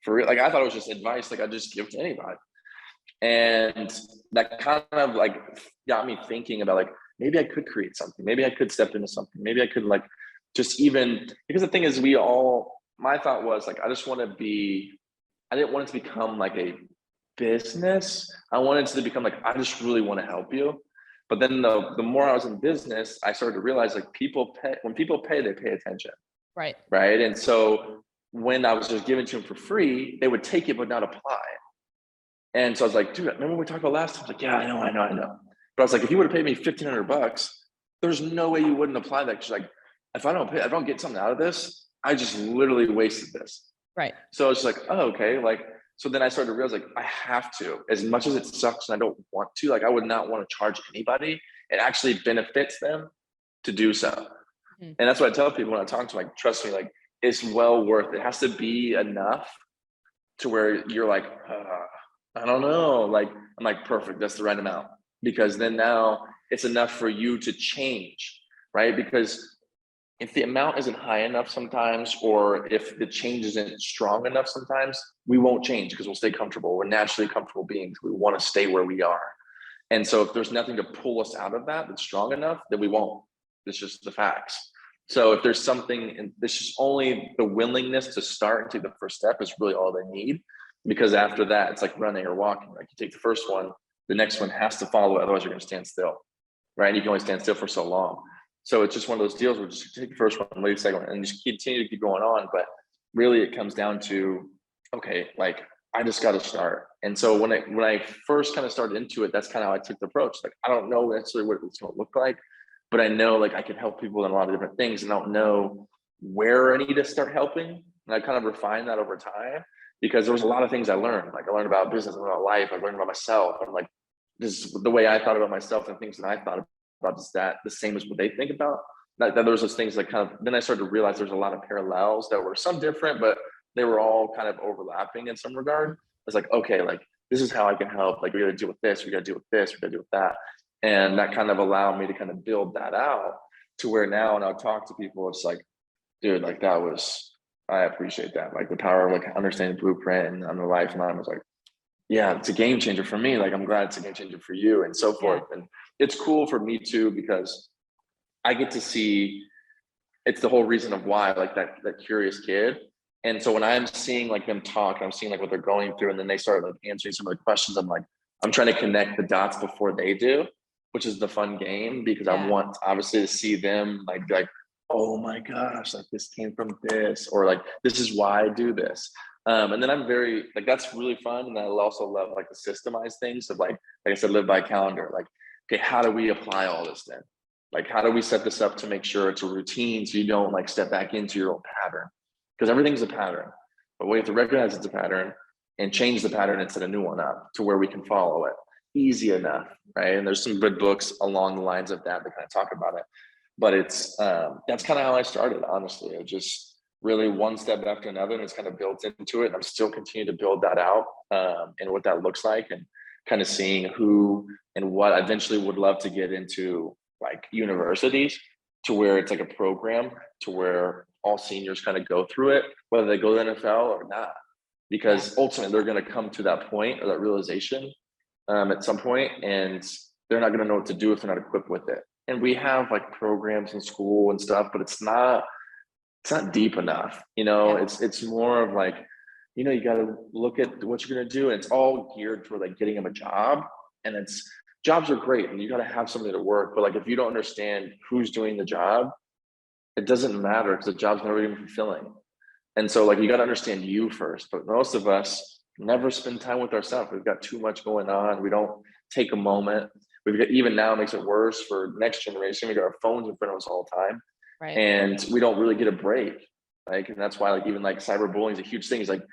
Speaker 1: for real? Like, I thought it was just advice. Like, I'd just give to anybody. And that kind of like got me thinking about like, maybe I could create something. Maybe I could step into something. Maybe I could like, just even, because the thing is my thought was like, I didn't want it to become like a business. I wanted it to become like, I just really want to help you. But then the more I was in business, I started to realize like when people pay, they pay attention.
Speaker 2: Right.
Speaker 1: Right. And so when I was just giving to them for free, they would take it, but not apply. And so I was like, dude, remember we talked about last time? I was like, yeah, I know. But I was like, if you would have paid me $1,500, there's no way you wouldn't apply that. Cause like, if I don't get something out of this, I just literally wasted this.
Speaker 2: Right.
Speaker 1: So it's like, oh, okay. Like, so then I started to realize like, I have to, as much as it sucks and I don't want to, like, I would not want to charge anybody. It actually benefits them to do so. Mm-hmm. And that's what I tell people when I talk to them, like, trust me, like, it's well worth it. It has to be enough to where you're like, I don't know. Like, I'm like, perfect. That's the right amount. Because then now it's enough for you to change, right? Because if the amount isn't high enough sometimes, or if the change isn't strong enough sometimes, we won't change because we'll stay comfortable. We're naturally comfortable beings. We want to stay where we are. And so if there's nothing to pull us out of that that's strong enough, then we won't. It's just the facts. So if there's something, and this is only the willingness to start and take the first step is really all they need. Because after that, it's like running or walking. Like, you take the first one, the next one has to follow, otherwise you're going to stand still, right? And you can only stand still for so long. So it's just one of those deals where just take the first one, leave the second one, and just continue to keep going on. But really, it comes down to, okay, like, I just got to start. And so when I first kind of started into it, that's kind of how I took the approach. Like, I don't know necessarily what it's going to look like, but I know, like, I can help people in a lot of different things, and I don't know where I need to start helping. And I kind of refined that over time, because there was a lot of things I learned. Like, I learned about business, I learned about life, I learned about myself. I'm like, this is the way I thought about myself, and things that I thought about, is that the same as what they think about? That there was those things that kind of, then I started to realize there's a lot of parallels that were some different, but they were all kind of overlapping in some regard. I was like, okay, like, this is how I can help. Like, we got to deal with this, we got to deal with this, we got to deal with that. And that kind of allowed me to kind of build that out to where now, when I talk to people, it's like, dude, like, that was, I appreciate that. Like, the power of, like, understanding the blueprint and on the life. And I was like, yeah, it's a game changer for me. Like, I'm glad it's a game changer for you, and so forth. And it's cool for me too, because I get to see, it's the whole reason of why, like, that curious kid. And so when I'm seeing, like, them talk, I'm seeing, like, what they're going through, and then they start, like, answering some of the questions. I'm like, I'm trying to connect the dots before they do, which is the fun game, because I want, obviously, to see them like, oh my gosh, like, this came from this, or like, this is why I do this. And then I'm very, like, that's really fun. And I also love, like, the systemized things of, like I said, live by calendar. Like, okay, how do we apply all this then? Like, how do we set this up to make sure it's a routine, so you don't, like, step back into your own pattern? Because everything's a pattern, but we have to recognize it's a pattern and change the pattern and set a new one up to where we can follow it easy enough, right? And there's some good books along the lines of that kind of talk about it. But it's that's kind of how I started, honestly. I just really one step after another, and it's kind of built into it. And I'm still continuing to build that out, and what that looks like, and kind of seeing who and what I eventually would love to get into, like, universities, to where it's like a program to where all seniors kind of go through it, whether they go to the NFL or not, because ultimately they're going to come to that point, or that realization at some point, and they're not going to know what to do if they're not equipped with it. And we have, like, programs in school and stuff, but it's not deep enough, you know. It's more of like, you know, you got to look at what you're going to do, and it's all geared for, like, getting them a job. And jobs are great, and you got to have something to work, but, like, if you don't understand who's doing the job, it doesn't matter, because the job's never even fulfilling. And so, like, you got to understand you first. But most of us never spend time with ourselves. We've got too much going on. We don't take a moment. We've got, even now, it makes it worse for next generation. We got our phones in front of us all the time, right? And we don't really get a break. Like, and that's why, like, even, like, cyberbullying is a huge thing. It's like,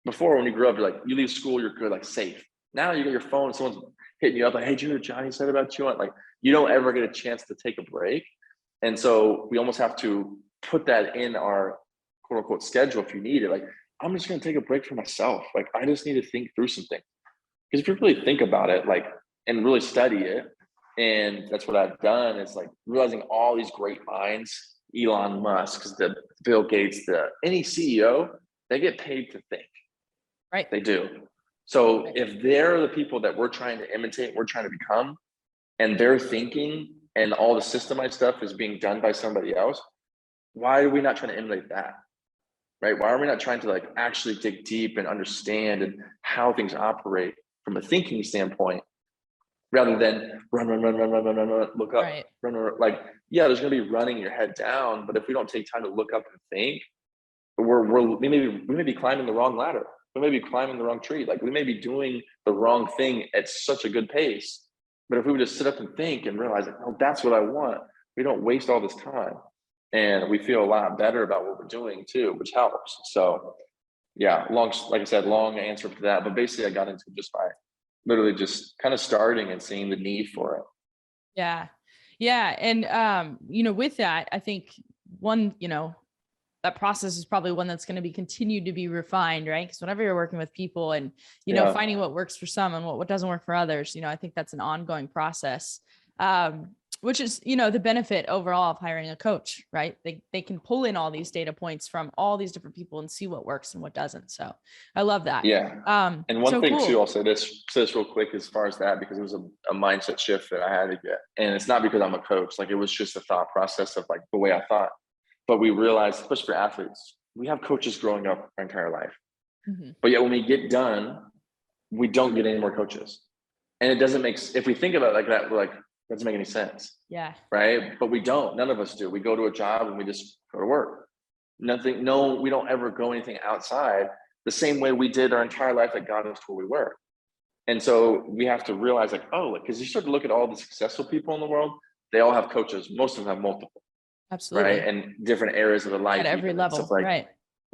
Speaker 1: before, when you grew up, you're like, you leave school, you're good, like, safe. Now you get your phone, someone's hitting you up, like, hey, do you know what Johnny said about you? Like, you don't ever get a chance to take a break. And so we almost have to put that in our quote unquote schedule if you need it. Like, I'm just going to take a break for myself. Like, I just need to think through something. Because if you really think about it, like, and really study it, and that's what I've done, is, like, realizing all these great minds, Elon Musk, the Bill Gates, any CEO, they get paid to think. Right. They do. So if they're the people that we're trying to imitate, we're trying to become, and they're thinking, and all the systemized stuff is being done by somebody else, why are we not trying to emulate that? Right? Why are we not trying to, like, actually dig deep and understand and how things operate from a thinking standpoint, rather than run, look up, run. Like, yeah, there's going to be running your head down, but if we don't take time to look up and think, we may be climbing the wrong ladder. We may be climbing the wrong tree. Like we may be doing the wrong thing at such a good pace. But if we would just sit up and think and realize, like, oh, that's what I want, we don't waste all this time. And we feel a lot better about what we're doing too, which helps. So yeah, like I said, long answer to that. But basically I got into it just by literally just kind of starting and seeing the need for it.
Speaker 2: Yeah. Yeah. And, with that, I think that process is probably one that's going to be continued to be refined, right? Because whenever you're working with people and, finding what works for some and what doesn't work for others, I think that's an ongoing process, which is, the benefit overall of hiring a coach, right? They can pull in all these data points from all these different people and see what works and what doesn't. So I love that.
Speaker 1: Yeah. And one thing
Speaker 2: cool.
Speaker 1: too, I'll say this real quick as far as that, because it was a mindset shift that I had to get. And it's not because I'm a coach, like it was just a thought process of like the way I thought. But we realized, especially for athletes, we have coaches growing up our entire life.
Speaker 2: Mm-hmm.
Speaker 1: But yet when we get done, we don't get any more coaches. And it doesn't if we think about it like that, we're like, doesn't make any sense.
Speaker 2: Yeah.
Speaker 1: Right. But we don't. None of us do. We go to a job and we just go to work. We don't ever go anything outside the same way we did our entire life that got us to where we were. And so we have to realize like, because you start to look at all the successful people in the world, they all have coaches. Most of them have multiple.
Speaker 2: Absolutely.
Speaker 1: Right. And different areas of their life.
Speaker 2: At every level. Right.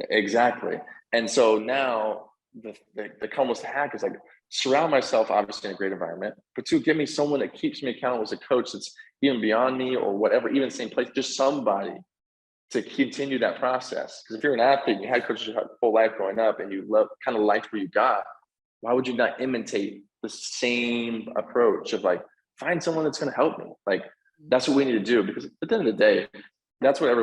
Speaker 1: Exactly. And so now the almost hack is like surround myself obviously in a great environment, but two, give me someone that keeps me accountable as a coach that's even beyond me or whatever, even the same place, just somebody to continue that process. Because if you're an athlete, and you had coaches your whole life growing up and you kind of liked where you got, why would you not imitate the same approach of like, find someone that's going to help me? Like, that's what we need to do, because at the end of the day, that's the way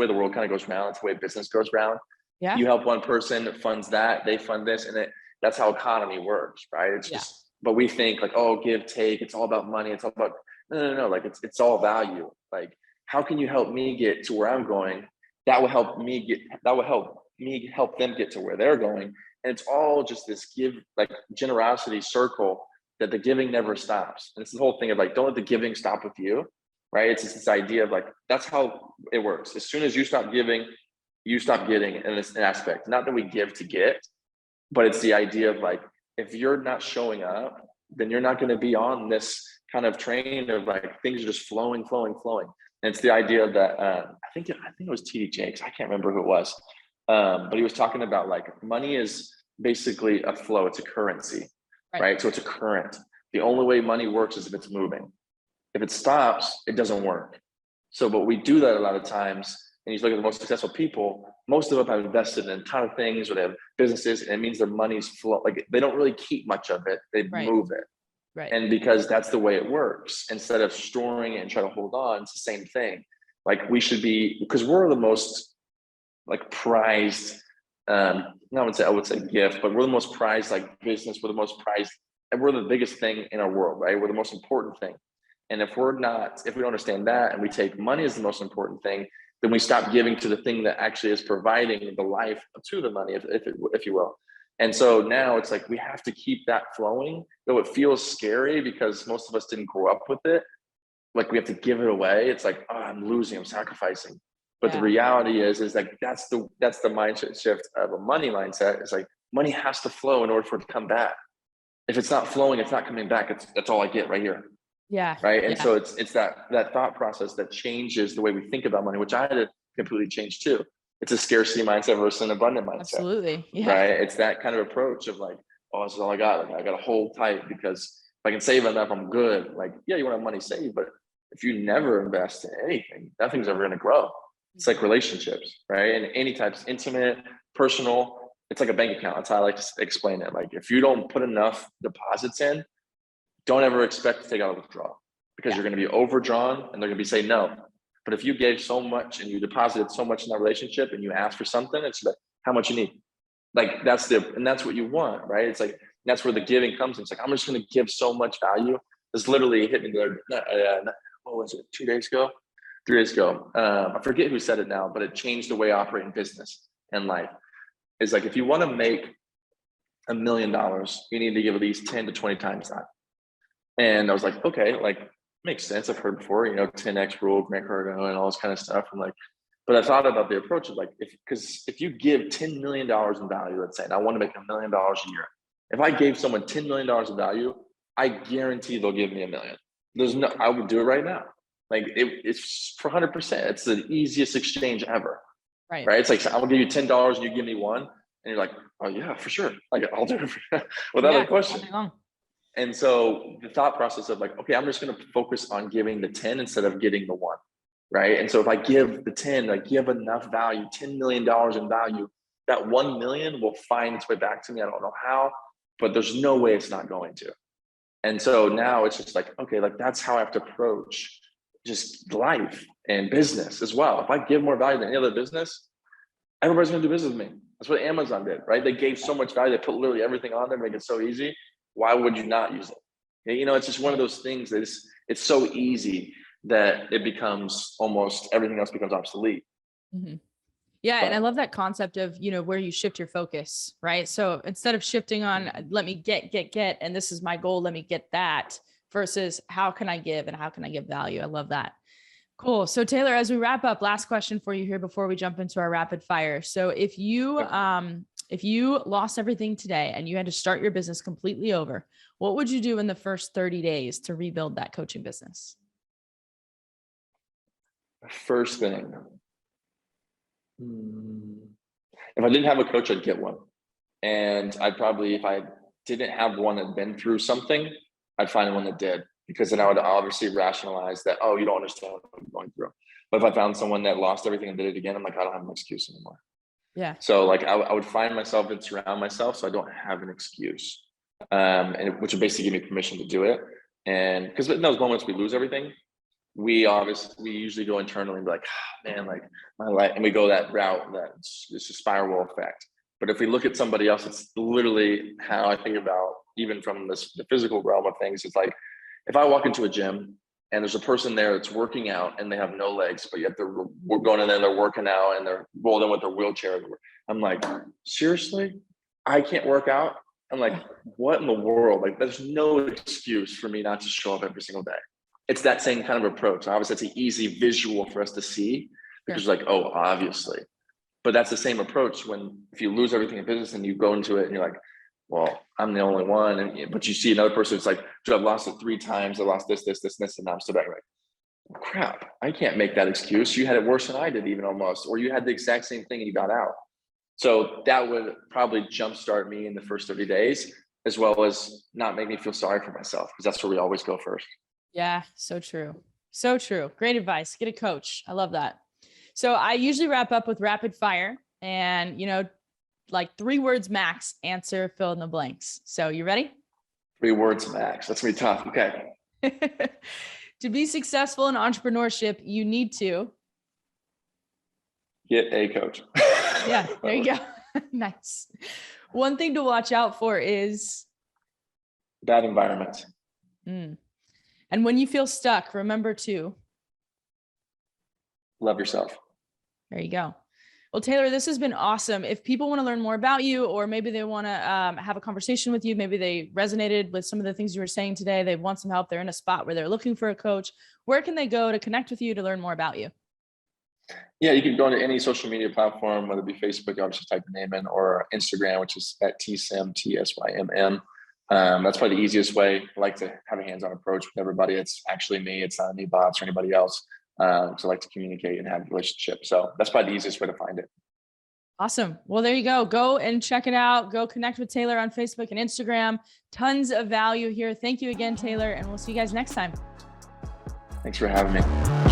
Speaker 1: the world kind of goes around. It's the way business goes around. Yeah. You help one person that funds that, they fund this, and that's how economy works, right? It's just, but we think like, oh, give, take, it's all about money. It's all about, no. Like it's all value. Like, how can you help me get to where I'm going? That will help me help them get to where they're going. And it's all just this generosity circle that the giving never stops. And it's the whole thing of like, don't let the giving stop with you, right? It's just this idea of like, that's how it works. As soon as you stop giving, you stop getting in this aspect. Not that we give to get, but it's the idea of like, if you're not showing up, then you're not going to be on this kind of train of like, things are just flowing. And it's the idea that, I think it was TD Jakes. I can't remember who it was. But he was talking about like, money is basically a flow. It's a currency. Right. So it's a current. The only way money works is if it's moving. If it stops, it doesn't work. So, but we do that a lot of times. And you look at the most successful people, most of them have invested in a ton of things, or they have businesses, and it means their money's flow. Like they don't really keep much of it. They move it. Right. And because that's the way it works, instead of storing it and try to hold on, it's the same thing. Like we should be, because we're the most like prized, I would say gift, but we're the most prized like business. We're the most prized, and we're the biggest thing in our world, right? We're the most important thing. And if we don't understand that, and we take money as the most important thing, then we stop giving to the thing that actually is providing the life to the money, if you will. And so now it's like, we have to keep that flowing, though it feels scary because most of us didn't grow up with it. Like we have to give it away. It's like, oh, I'm losing, I'm sacrificing. But the reality is like, that's the mindset shift of a money mindset. It's like, money has to flow in order for it to come back. If it's not flowing, it's not coming back. That's all I get right here. Yeah. Right. And so it's that thought process that changes the way we think about money, which I had to completely change too. It's a scarcity mindset versus an abundant mindset. Absolutely. Yeah. Right. It's that kind of approach of like, oh, this is all I got. Like I got to hold tight because if I can save enough, I'm good. Like, yeah, you want to have money saved, but if you never invest in anything, nothing's ever going to grow. It's like relationships, right? And any types, intimate, personal, it's like a bank account. That's how I like to explain it. Like if you don't put enough deposits in, don't ever expect to take out a withdrawal, because you're going to be overdrawn and they're going to be saying no. But if you gave so much and you deposited so much in that relationship and you ask for something, it's like how much you need. Like that's what you want, right? It's like, that's where the giving comes in. It's like, I'm just going to give so much value. It's literally hit me there. What was it? 2 days ago? 3 days ago. I forget who said it now, but it changed the way I operate in business and life. It's like, if you want to make $1 million, you need to give at least 10 to 20 times that. And I was like, okay, like makes sense. I've heard before, 10X rule, Grant Cardone and all this kind of stuff. I'm like, But I thought about the approach of like, because if you give $10 million in value, let's say, and I want to make $1 million a year. If I gave someone $10 million of value, I guarantee they'll give me $1 million. I would do it right now. Like it's for 100%. It's the easiest exchange ever.
Speaker 2: Right.
Speaker 1: It's like, I will give you $10 and you give me one. And you're like, oh yeah, for sure. Like I'll do it without a question. And so the thought process of like, okay, I'm just going to focus on giving the 10 instead of getting the one. Right. And so if I give the 10, I give enough value, $10 million in value, that 1 million will find its way back to me. I don't know how, but there's no way it's not going to. And so now it's just like, okay, like that's how I have to approach just life and business as well. If I give more value than any other business, everybody's going to do business with me. That's what Amazon did, right? They gave so much value. They put literally everything on there, make it so easy. Why would you not use it? You know, it's just one of those things that it's so easy that it becomes almost everything else becomes obsolete.
Speaker 2: Mm-hmm. Yeah. And I love that concept of, you know, where you shift your focus, right? So instead of shifting on, let me get, and this is my goal, let me get that, versus how can I give and how can I give value? I love that. Cool. So Taylor, as we wrap up, last question for you here before we jump into our rapid fire. So if you lost everything today and you had to start your business completely over, what would you do in the first 30 days to rebuild that coaching business?
Speaker 1: First thing, if I didn't have a coach, I'd get one. And I'd probably, if I didn't have one that had been through something, I'd find one that did, because then I would obviously rationalize that, oh, you don't understand what I'm going through. But if I found someone that lost everything and did it again, I'm like, I don't have an excuse anymore.
Speaker 2: Yeah.
Speaker 1: So like I would find myself and surround myself so I don't have an excuse, and which would basically give me permission to do it. And because in those moments we lose everything, we usually go internally and be like, man, like my life, and we go that route that it's a spiral effect. But if we look at somebody else, it's literally how I think about, even from the physical realm of things. It's like, if I walk into a gym and there's a person there that's working out and they have no legs, but yet we're going in there and they're working out and they're rolled in with their wheelchair. I'm like, seriously? I can't work out? I'm like, what in the world? Like, there's no excuse for me not to show up every single day. It's that same kind of approach. Obviously, it's an easy visual for us to see because like, oh, obviously. But that's the same approach if you lose everything in business and you go into it and you're like, well, I'm the only one. But you see another person, it's like, dude, I've lost it 3 times. I lost this, and now I'm still back. Like, crap, I can't make that excuse. You had it worse than I did, even almost, or you had the exact same thing and you got out. So that would probably jumpstart me in the first 30 days, as well as not make me feel sorry for myself, because that's where we always go first.
Speaker 2: Yeah, so true. So true. Great advice. Get a coach. I love that. So I usually wrap up with rapid fire and, like 3 words max, answer, fill in the blanks. So you ready?
Speaker 1: 3 words max. That's gonna be tough. Okay.
Speaker 2: To be successful in entrepreneurship, you need to
Speaker 1: get a coach.
Speaker 2: Yeah, there you go. Nice. One thing to watch out for is
Speaker 1: bad environment.
Speaker 2: And when you feel stuck, remember to
Speaker 1: love yourself.
Speaker 2: There you go. Well, Taylor, this has been awesome. If people want to learn more about you, or maybe they want to have a conversation with you, maybe they resonated with some of the things you were saying today, they want some help, they're in a spot where they're looking for a coach, where can they go to connect with you to learn more about you?
Speaker 1: Yeah, you can go to any social media platform, whether it be Facebook, obviously type the name in, or Instagram, which is at TSYMM, TSYMM. That's probably the easiest way. I like to have a hands-on approach with everybody. It's actually me. It's not any bots or anybody else. So I like to communicate and have a relationship. So that's probably the easiest way to find it.
Speaker 2: Awesome. Well, there you go. Go and check it out. Go connect with Taylor on Facebook and Instagram. Tons of value here. Thank you again, Taylor, and we'll see you guys next time.
Speaker 1: Thanks for having me.